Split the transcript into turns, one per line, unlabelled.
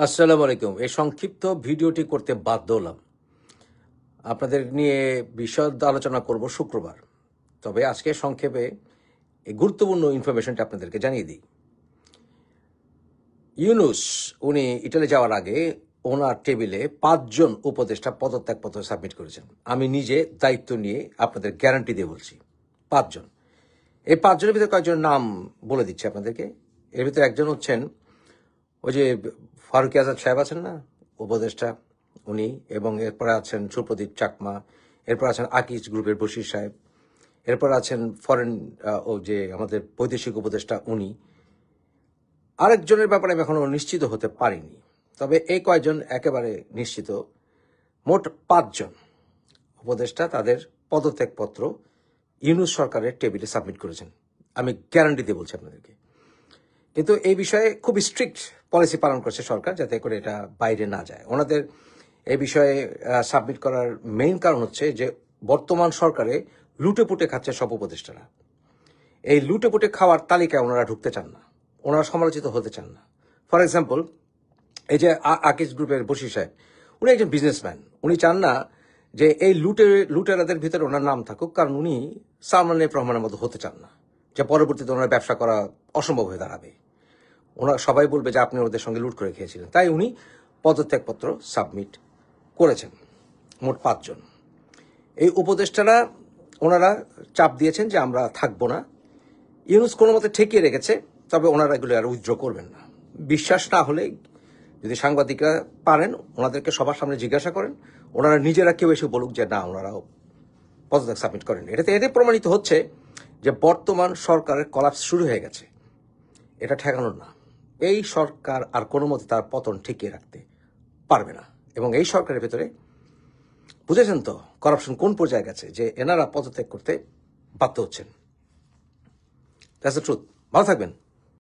আসসালামু আলাইকুম। এই সংক্ষিপ্ত ভিডিওটি করতে বাধ্য হলাম। আপনাদের নিয়ে বিশদ আলোচনা করব শুক্রবার। তবে আজকে সংক্ষেপে এই গুরুত্বপূর্ণ ইনফরমেশনটা আপনাদেরকে জানিয়ে দিই। ইউনূস উনি ইটালি যাওয়ার আগে ওনার টেবিলে ৫ জন উপদেষ্টা পদত্যাগপত্র সাবমিট করেছেন। আমি নিজে দায়িত্ব নিয়ে আপনাদের গ্যারান্টি দিয়ে বলছি ৫ জন। এই ৫ জনের ভিতরে কয়েকজনের নাম বলে দিচ্ছি আপনাদেরকে। এর ভিতরে একজন হচ্ছেন ওই যে ফারুকী আজাদ সাহেব আছেন না, উপদেষ্টা উনি, এবং এরপরে আছেন সুপ্রদীপ চাকমা, এরপর আছেন আকিজ গ্রুপের বশির সাহেব, এরপর আছেন ফরেন ও যে আমাদের বৈদেশিক উপদেষ্টা উনি। আরেকজনের ব্যাপারে আমি এখনো নিশ্চিত হতে পারিনি, তবে এই কয়েকজন একেবারে নিশ্চিত। মোট ৫ জন উপদেষ্টা তাদের পদত্যাগপত্র ইউনূস সরকারের টেবিলে সাবমিট করেছেন। আমি গ্যারান্টি দিয়ে বলছি আপনাদেরকে। কিন্তু এই বিষয়ে খুব স্ট্রিক্ট পলিসি পালন করছে সরকার, যাতে করে এটা বাইরে না যায়। ওনাদের এই বিষয়ে সাবমিট করার মেইন কারণ হচ্ছে যে বর্তমান সরকারে লুটে পুটে খাচ্ছে সব উপদেষ্টারা। এই লুটে পুটে খাওয়ার তালিকায় ওনারা ঢুকতে চান না, ওনারা সমালোচিত হতে চান না। ফর এক্সাম্পল, এই যে আকিজ গ্রুপের বশির সাহেব, উনি একজন বিজনেসম্যান। উনি চান না যে এই লুটেরাদের ভিতরে ওনার নাম থাকুক, কারণ উনি সালমান এফ রহমানের মতো হতে চান না, যে পরবর্তীতে ওনার ব্যবসা করা অসম্ভব হয়ে দাঁড়াবে। ওনারা সবাই বলবে যে আপনি ওদের সঙ্গে লুট করে খেয়েছিলেন। তাই উনি পদত্যাগপত্র সাবমিট করেছেন। মোট ৫ জন। এই উপদেষ্টারা ওনারা চাপ দিয়েছেন যে আমরা থাকবো না। ইউনূস কোনো মতে ঠেকিয়ে রেখেছে, তবে ওনারা এগুলো আর উইথড্র করবেন না। বিশ্বাস না হলে যদি সাংবাদিকরা পারেন ওনাদেরকে সবার সামনে জিজ্ঞাসা করেন, ওনারা নিজেরা কেউ এসে বলুক যে না, ওনারাও পদত্যাগ সাবমিট করেন। এতে প্রমাণিত হচ্ছে যে বর্তমান সরকারের কলাপস শুরু হয়ে গেছে। এটা ঠেকানোর না। এই সরকার আর কোনো মতে তার পতন ঠেকিয়ে রাখতে পারবে না। এবং এই সরকারের ভেতরে বুঝেছেন তো করাপশন কোন পর্যায়ে গেছে, যে এনারা পদত্যাগ করতে বাধ্য হচ্ছেন। That's the truth. ভালো থাকবেন।